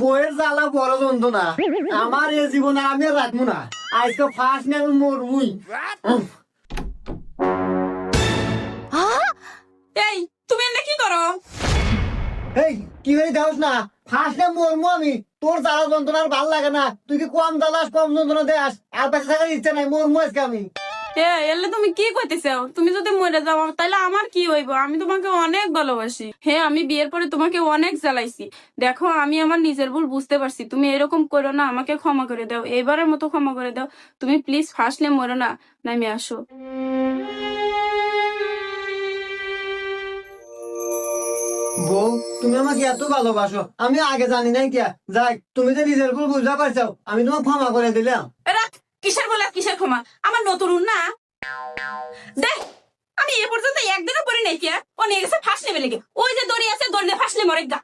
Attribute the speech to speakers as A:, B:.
A: বইয়ের জ্বালা বড় যন্ত্রণা আমার এই জীবনে আমি আর রাখবো না আজকে ফার্স্ট নেব মরমুই
B: এই তুমি এনে কি করো?
A: এই কি হয়ে যাস না ফার্স্ট নেব মরমু আমি তোর জ্বালা যন্ত্রণা আর ভাল লাগে না তুই কি কম জ্বালাস কম যন্ত্রণা দেয়াস আর বেঁচে থাকার ইচ্ছা নাই মরমু আজকে আমি
B: এলে তুমি কি করতে চাও? তুমি যদি মরে যাও তাহলে আমার কি হইব? আমি তোমাকে অনেক ভালোবাসি। হ্যাঁ, আমি বিয়ের পরে তোমাকে অনেক জ্বালাইছি। দেখো, আমি আমার নিজের ভুল বুঝতে পারছি। তুমি এরকম করো না, আমাকে ক্ষমা করে দাও, এবারের মতো ক্ষমা করে দাও। তুমি প্লিজ ফার্স্টলে মরো না, নামে আসো।
A: বউ তুমি আমাকে এত ভালোবাসো আমি আগে জানি নাই কিয়া যাই তুমি যে নিজের ভুল বুঝতে পারছো আমি তোমাকে ক্ষমা করে দিলাম
B: রাখ, কিসের বলে কিসের ক্ষমা? আমার নতুন না দেখ, আমি এ পর্যন্ত একদিনও পরে নাই কে ও নিয়ে গেছে ফার্স্ট লেভেলে। ওই যে দড়ি আছে, দড়ি দিয়ে ফার্স্ট মরে গা।